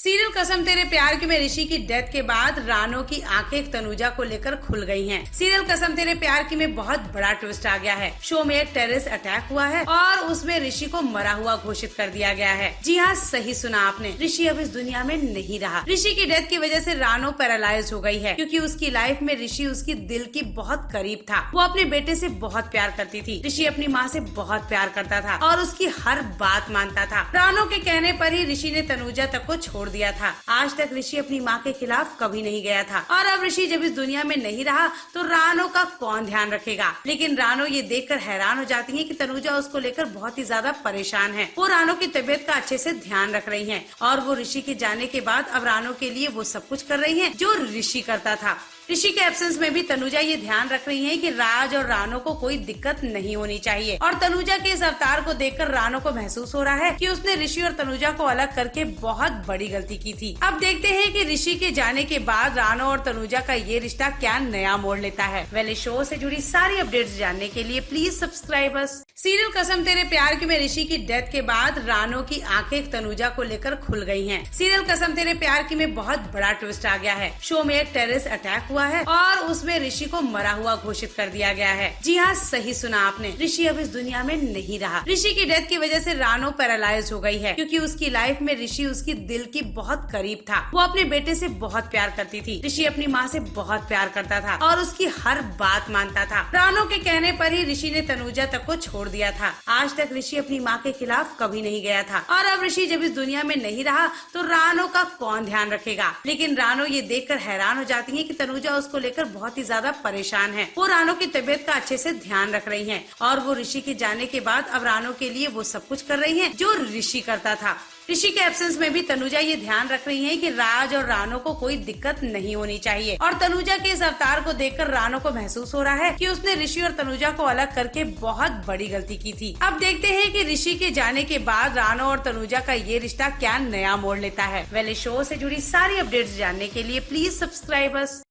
Serial कसम तेरे प्यार की में ऋषि की डेथ के बाद रानो की आंखें तनुजा को लेकर खुल गई हैं। सीरियल कसम तेरे प्यार की में बहुत बड़ा ट्विस्ट आ गया है। शो में एक टेररिस्ट अटैक हुआ है और उसमें ऋषि को मरा हुआ घोषित कर दिया गया है। जी हाँ, सही सुना आपने, ऋषि अब इस दुनिया में नहीं रहा। ऋषि की डेथ की वजह से रानो पैरालाइज हो गई है, क्योंकि उसकी लाइफ में ऋषि उसकी दिल की बहुत करीब था। वो अपने बेटे से बहुत प्यार करती थी। ऋषि अपनी माँ से बहुत प्यार करता था और उसकी हर बात मानता था। रानो के कहने पर ही ऋषि ने तनुजा तक को छोड़ दिया था। आज तक ऋषि अपनी माँ के खिलाफ कभी नहीं गया था और अब ऋषि जब इस दुनिया में नहीं रहा तो रानो का कौन ध्यान रखेगा। लेकिन रानो ये देखकर हैरान हो जाती है कि तनुजा उसको लेकर बहुत ही ज्यादा परेशान है। वो रानो की तबीयत का अच्छे से ध्यान रख रही है और वो ऋषि के जाने के बाद अब रानो के लिए वो सब कुछ कर रही है जो ऋषि करता था। ऋषि के एब्सेंस में भी तनुजा ये ध्यान रख रही है कि राज और रानो को कोई दिक्कत नहीं होनी चाहिए। और तनुजा के इस अवतार को देखकर रानो को महसूस हो रहा है कि उसने ऋषि और तनुजा को अलग करके बहुत बड़ी गलती की थी। अब देखते हैं कि ऋषि के जाने के बाद रानो और तनुजा का ये रिश्ता क्या नया मोड़ लेता है। वेल, शो से जुड़ी सारी अपडेट्स जानने के लिए प्लीज सब्सक्राइब अस। सीरियल कसम तेरे प्यार की में ऋषि की डेथ के बाद रानो की आंखें तनुजा को लेकर खुल गई हैं। सीरियल कसम तेरे प्यार की में बहुत बड़ा ट्विस्ट आ गया है। शो में एक टेररिस्ट अटैक हुआ है और उसमें ऋषि को मरा हुआ घोषित कर दिया गया है। जी हाँ, सही सुना आपने, ऋषि अब इस दुनिया में नहीं रहा। ऋषि की डेथ की वजह से रानो पैरालाइज हो गई है, क्योंकि उसकी लाइफ में ऋषि उसकी दिल की बहुत करीब था। वो अपने बेटे से बहुत प्यार करती थी। ऋषि अपनी माँ से बहुत प्यार करता था और उसकी हर बात मानता था। रानो के कहने पर ही ऋषि ने तनुजा तक को छोड़ दिया था। आज तक ऋषि अपनी माँ के खिलाफ कभी नहीं गया था और अब ऋषि जब इस दुनिया में नहीं रहा तो रानो का कौन ध्यान रखेगा। लेकिन रानो ये देखकर हैरान हो जाती है कि तनुजा उसको लेकर बहुत ही ज्यादा परेशान है। वो रानो की तबीयत का अच्छे से ध्यान रख रही है और वो ऋषि के जाने के बाद अब रानो के लिए वो सब कुछ कर रही है जो ऋषि करता था। ऋषि के एब्सेंस में भी तनुजा ये ध्यान रख रही है कि राज और रानो को कोई दिक्कत नहीं होनी चाहिए। और तनुजा के इस अवतार को देखकर रानो को महसूस हो रहा है कि उसने ऋषि और तनुजा को अलग करके बहुत बड़ी गलती की थी। अब देखते हैं कि ऋषि के जाने के बाद रानो और तनुजा का ये रिश्ता क्या नया मोड़ लेता है। वेल, शो से जुड़ी सारी अपडेट्स जानने के लिए प्लीज सब्सक्राइब अस।